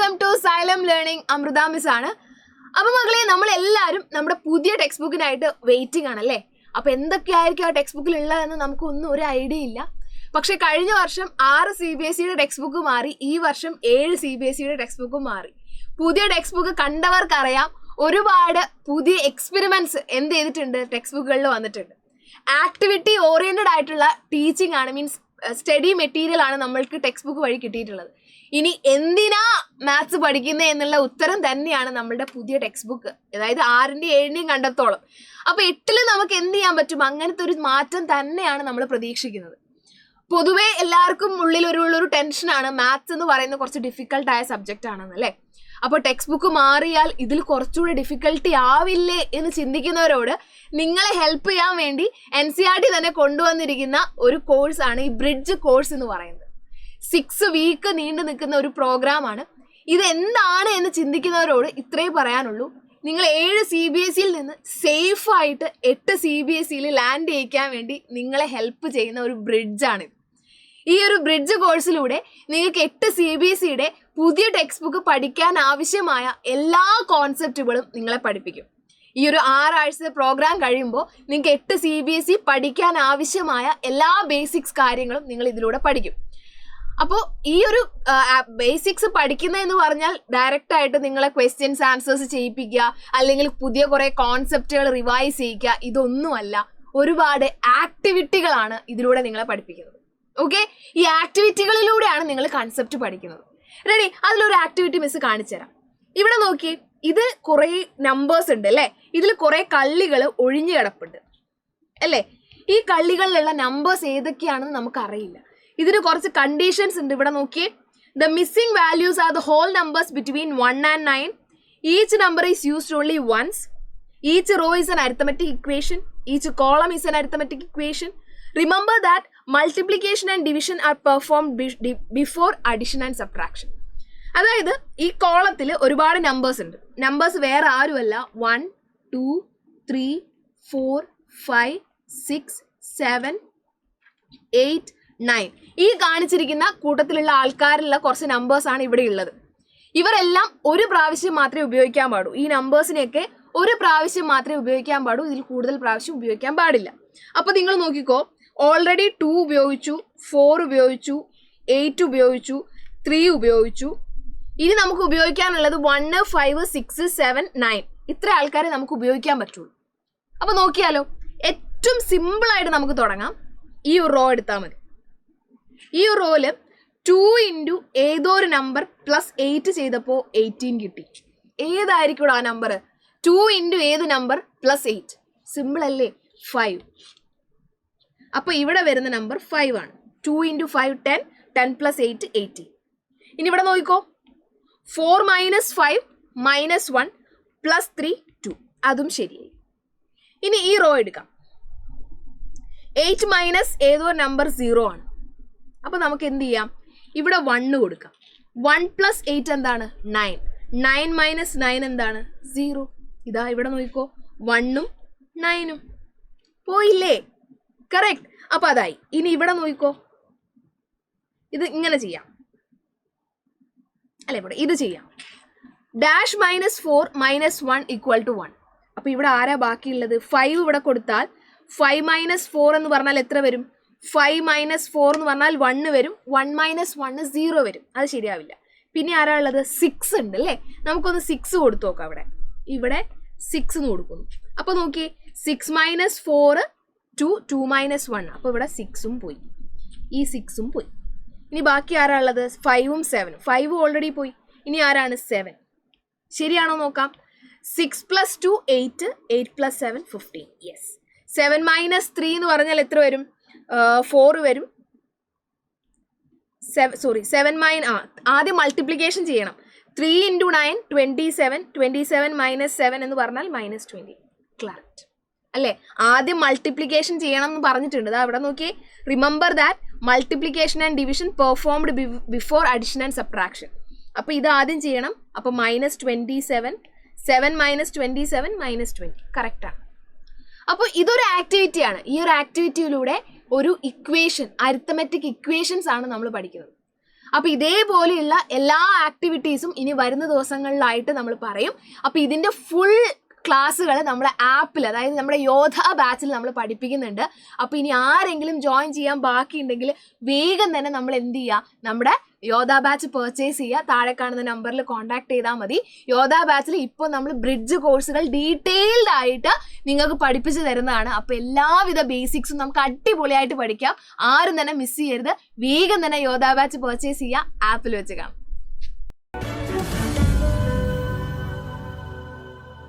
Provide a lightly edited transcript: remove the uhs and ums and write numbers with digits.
Welcome to Xylem learning. Amrita miss ആണ്. അപ്പോൾ മക്കളെ, നമ്മളെല്ലാവരും നമ്മുടെ പുതിയ ടെക്സ്റ്റ് ബുക്കിനായിട്ട് വെയിറ്റിംഗ് ആണല്ലേ. അപ്പോൾ എന്തൊക്കെയായിരിക്കും ആ ടെക്സ്റ്റ് ബുക്കിൽ ഉള്ളതെന്ന് നമുക്കൊന്നും ഒരു ഐഡിയ ഇല്ല. പക്ഷെ കഴിഞ്ഞ വർഷം 6 CBSEയുടെ ടെക്സ്റ്റ് ബുക്ക് മാറി, ഈ വർഷം 7 CBSEയുടെ ടെക്സ്റ്റ് ബുക്ക് മാറി. പുതിയ ടെക്സ്റ്റ് ബുക്ക് കണ്ടവർക്കറിയാം, ഒരുപാട് പുതിയ എക്സ്പെരിമെന്റ്സ് എന്ത് ചെയ്തിട്ടുണ്ട്, ടെക്സ്റ്റ് ബുക്കുകളിൽ വന്നിട്ടുണ്ട്. ആക്ടിവിറ്റി ഓറിയന്റഡ് ആയിട്ടുള്ള ടീച്ചിങ് ആണ്, മീൻസ് സ്റ്റഡി മെറ്റീരിയൽ ആണ് നമ്മൾക്ക് ടെക്സ്റ്റ് ബുക്ക് വഴി കിട്ടിയിട്ടുള്ളത്. ഇനി എന്തിനാ മാത്സ് പഠിക്കുന്നത് എന്നുള്ള ഉത്തരം തന്നെയാണ് നമ്മളുടെ പുതിയ ടെക്സ്റ്റ് ബുക്ക്, അതായത് 6ന്റെയും 7ന്റെയും കണ്ടെത്തോളം. അപ്പോൾ 8ൽ നമുക്ക് എന്ത് ചെയ്യാൻ പറ്റും, അങ്ങനത്തെ ഒരു മാറ്റം തന്നെയാണ് നമ്മൾ പ്രതീക്ഷിക്കുന്നത്. പൊതുവെ എല്ലാവർക്കും ഉള്ളിൽ ഒരു ടെൻഷനാണ്, മാത്സ് എന്ന് പറയുന്ന കുറച്ച് ഡിഫിക്കൽട്ടായ സബ്ജക്റ്റ് ആണെന്നല്ലേ. അപ്പോൾ ടെക്സ്റ്റ് ബുക്ക് മാറിയാൽ ഇതിൽ കുറച്ചുകൂടി ഡിഫിക്കൽട്ടി ആവില്ലേ എന്ന് ചിന്തിക്കുന്നവരോട് നിങ്ങളെ ഹെൽപ്പ് ചെയ്യാൻ വേണ്ടി NCERT തന്നെ കൊണ്ടുവന്നിരിക്കുന്ന ഒരു കോഴ്സാണ് ഈ ബ്രിഡ്ജ് കോഴ്സ് എന്ന് പറയുന്നത്. 6 വീക്ക് നീണ്ടു നിൽക്കുന്ന ഒരു പ്രോഗ്രാമാണ്. ഇത് എന്താണ് എന്ന് ചിന്തിക്കുന്നവരോട് ഇത്രേ പറയാനുള്ളൂ, നിങ്ങൾ 7 CBSEയിൽ നിന്ന് സേഫായിട്ട് 8 CBSEയിൽ ലാൻഡ് ചെയ്യിക്കാൻ വേണ്ടി നിങ്ങളെ ഹെൽപ്പ് ചെയ്യുന്ന ഒരു ബ്രിഡ്ജാണിത്. ഈ ഒരു ബ്രിഡ്ജ് കോഴ്സിലൂടെ നിങ്ങൾക്ക് 8 CBSEയുടെ പുതിയ ടെക്സ്റ്റ് ബുക്ക് പഠിക്കാൻ ആവശ്യമായ എല്ലാ കോൺസെപ്റ്റുകളും നിങ്ങളെ പഠിപ്പിക്കും. ഈ ഒരു 6 ആഴ്ചത്തെ പ്രോഗ്രാം കഴിയുമ്പോൾ നിങ്ങൾക്ക് 8 CBSE പഠിക്കാൻ ആവശ്യമായ എല്ലാ ബേസിക്സ് കാര്യങ്ങളും നിങ്ങൾ ഇതിലൂടെ പഠിക്കും. അപ്പോൾ ഈ ഒരു ബേസിക്സ് പഠിക്കുന്നതെന്ന് പറഞ്ഞാൽ ഡയറക്റ്റ് ആയിട്ട് നിങ്ങളെ ക്വസ്റ്റ്യൻസ് ആൻസേഴ്സ് ചെയ്യിപ്പിക്കുക, അല്ലെങ്കിൽ പുതിയ കുറേ കോൺസെപ്റ്റുകൾ റിവൈസ് ചെയ്യിക്കുക, ഇതൊന്നുമല്ല. ഒരുപാട് ആക്ടിവിറ്റികളാണ് ഇതിലൂടെ നിങ്ങളെ പഠിപ്പിക്കുന്നത്. ഓക്കെ, ഈ ആക്ടിവിറ്റികളിലൂടെയാണ് നിങ്ങൾ കൺസെപ്റ്റ് പഠിക്കുന്നത്. റെഡി? അതിലൊരു ആക്ടിവിറ്റി മിസ് കാണിച്ചു തരാം. ഇവിടെ നോക്കി, ഇത് കുറേ നമ്പേഴ്സ് ഉണ്ട് അല്ലേ, ഇതിൽ കുറേ കള്ളികൾ ഒഴിഞ്ഞു കിടപ്പുണ്ട് അല്ലേ. ഈ കള്ളികളിലുള്ള നമ്പേഴ്സ് ഏതൊക്കെയാണെന്ന് നമുക്കറിയില്ല. ഇതിന് കുറച്ച് കണ്ടീഷൻസ് ഉണ്ട്. ഇവിടെ നോക്കിയേ, the missing values are the whole numbers between 1 and 9. Each number is used only once. Each row is an arithmetic equation. Each column is an arithmetic equation. Remember that multiplication and division are performed before addition and subtraction. അതായത് ഈ കോളത്തിൽ ഒരുപാട് numbers ഉണ്ട്. Numbers വേറെ ആരുമല്ല, 1 2 3 4 5 6 7 8 9. ഈ കാണിച്ചിരിക്കുന്ന കൂട്ടത്തിലുള്ള ആൾക്കാരിലുള്ള കുറച്ച് നമ്പേഴ്സാണ് ഇവിടെ ഉള്ളത്. ഇവരെല്ലാം ഒരു പ്രാവശ്യം മാത്രമേ ഉപയോഗിക്കാൻ പാടൂ. ഈ നമ്പേഴ്സിനെയൊക്കെ ഒരു പ്രാവശ്യം മാത്രമേ ഉപയോഗിക്കാൻ പാടൂ, ഇതിൽ കൂടുതൽ പ്രാവശ്യം ഉപയോഗിക്കാൻ പാടില്ല. അപ്പോൾ നിങ്ങൾ നോക്കിക്കോ, ഓൾറെഡി 2 ഉപയോഗിച്ചു, 4 ഉപയോഗിച്ചു, 8 ഉപയോഗിച്ചു, 3 ഉപയോഗിച്ചു. ഇനി നമുക്ക് ഉപയോഗിക്കാനുള്ളത് 1 5 6 7 9. ഇത്ര ആൾക്കാരെ നമുക്ക് ഉപയോഗിക്കാൻ പറ്റുള്ളൂ. അപ്പോൾ നോക്കിയാലോ, ഏറ്റവും സിമ്പിളായിട്ട് നമുക്ക് തുടങ്ങാം. ഈ ഒരു റോ എടുത്താൽ മതി. ഈ ഒരു റോയിൽ 2 ഇൻറ്റു ഏതോ ഒരു നമ്പർ പ്ലസ് 8 ചെയ്തപ്പോൾ 18 കിട്ടി. ഏതായിരിക്കും ആ നമ്പർ? 2 ഇൻറ്റു ഏത് നമ്പർ പ്ലസ് 8? സിമ്പിൾ അല്ലേ, 5. അപ്പോൾ ഇവിടെ വരുന്ന നമ്പർ 5 ആണ്. 2 ഇൻറ്റു 5 10, 10 പ്ലസ് 8 18. ഇനി ഇവിടെ നോക്കിക്കോ, 4 മൈനസ് 5 മൈനസ് 1 പ്ലസ് 3 2. അതും ശരിയായി. ഇനി ഈ റോ എടുക്കാം. 8 മൈനസ് ഏതോ നമ്പർ 0 ആണ്. അപ്പോൾ നമുക്ക് എന്ത് ചെയ്യാം, ഇവിടെ 1 കൊടുക്കാം. 1 പ്ലസ് 8 എന്താണ്? 9. 9 മൈനസ് 9 എന്താണ്? 0. ഇതാ ഇവിടെ നോക്കിക്കോ, 1ഉം 9ഉം പോയില്ലേ? കറക്റ്റ്. അപ്പോൾ അതായി. ഇനി ഇവിടെ നോക്കിക്കോ, ഇത് ഇങ്ങനെ ചെയ്യാം അല്ലെ, ഇവിടെ ഇത് ചെയ്യാം. Dash minus 4 minus 1 equal to 1. അപ്പോൾ ഇവിടെ ആരാ ബാക്കിയുള്ളത്? 5 ഇവിടെ കൊടുത്താൽ 5 മൈനസ് 4 എന്ന് പറഞ്ഞാൽ എത്ര വരും? 5 മൈനസ് 4 എന്ന് പറഞ്ഞാൽ 1 വരും. 1 മൈനസ് 1 0 വരും. അത് ശരിയാവില്ല. പിന്നെ ആരാ ഉള്ളത്? 6 ഉണ്ട് അല്ലേ. നമുക്കൊന്ന് 6 കൊടുത്തു നോക്കാം. ഇവിടെ 6 എന്ന് കൊടുക്കുന്നു. അപ്പോൾ നോക്കിയേ, 6 മൈനസ് 4 2 മൈനസ് 1. അപ്പോൾ ഇവിടെ 6ഉം പോയി, ഈ 6ഉം പോയി. ഇനി ബാക്കി ആരാ ഉള്ളത്? 5ഉം 7ഉം. 5 ഓൾറെഡി പോയി. ഇനി ആരാണ്? 7. ശരിയാണോ നോക്കാം. 6 പ്ലസ് 2 8, 8 പ്ലസ് 7 15. യെസ്. 7 മൈനസ് 3 എന്ന് പറഞ്ഞാൽ എത്ര വരും? 4 വരും. 7 ആദ്യം മൾട്ടിപ്ലിക്കേഷൻ ചെയ്യണം. 3 ഇൻറ്റു 9 27. 27 മൈനസ് 7 എന്ന് പറഞ്ഞാൽ മൈനസ് 20. കറക്റ്റ് അല്ലേ? ആദ്യം മൾട്ടിപ്ലിക്കേഷൻ ചെയ്യണം എന്ന് പറഞ്ഞിട്ടുണ്ട്. അതാ ഇവിടെ നോക്കിയേ, remember that multiplication and division performed before addition and subtraction. അപ്പോൾ ഇത് ആദ്യം ചെയ്യണം. അപ്പോൾ മൈനസ് 27. 7 minus 27 minus 20. കറക്റ്റാണ്. അപ്പോൾ ഇതൊരു ആക്ടിവിറ്റിയാണ്. ഈ ഒരു ആക്ടിവിറ്റിയിലൂടെ ഒരു ഇക്വേഷൻ, അരിത്തമെറ്റിക് ഇക്വേഷൻസ് ആണ് നമ്മൾ പഠിക്കുന്നത്. അപ്പൊ ഇതേപോലെയുള്ള എല്ലാ ആക്ടിവിറ്റീസും ഇനി വരുന്ന ദിവസങ്ങളിലായിട്ട് നമ്മൾ പറയും. അപ്പൊ ഇതിന്റെ ഫുൾ ക്ലാസ്സുകൾ നമ്മുടെ ആപ്പിൽ, അതായത് നമ്മുടെ യോധ ബാച്ചിൽ നമ്മൾ പഠിപ്പിക്കുന്നുണ്ട്. അപ്പോൾ ഇനി ആരെങ്കിലും ജോയിൻ ചെയ്യാൻ ബാക്കിയുണ്ടെങ്കിൽ വേഗം തന്നെ നമ്മൾ എന്ത് ചെയ്യുക, നമ്മുടെ യോധ ബാച്ച് പർച്ചേസ് ചെയ്യുക. താഴെ കാണുന്ന നമ്പറിൽ കോൺടാക്ട് ചെയ്താൽ മതി. യോധ ബാച്ചിൽ ഇപ്പോൾ നമ്മൾ ബ്രിഡ്ജ് കോഴ്സുകൾ ഡീറ്റെയിൽഡ് ആയിട്ട് നിങ്ങൾക്ക് പഠിപ്പിച്ചു തരുന്നതാണ്. അപ്പോൾ എല്ലാവിധ ബേസിക്സും നമുക്ക് അടിപൊളിയായിട്ട് പഠിക്കാം. ആരും തന്നെ മിസ് ചെയ്യരുത്. വേഗം തന്നെ യോധ ബാച്ച് പർച്ചേസ് ചെയ്യുക. ആപ്പിൽ വെച്ച് കാണാം.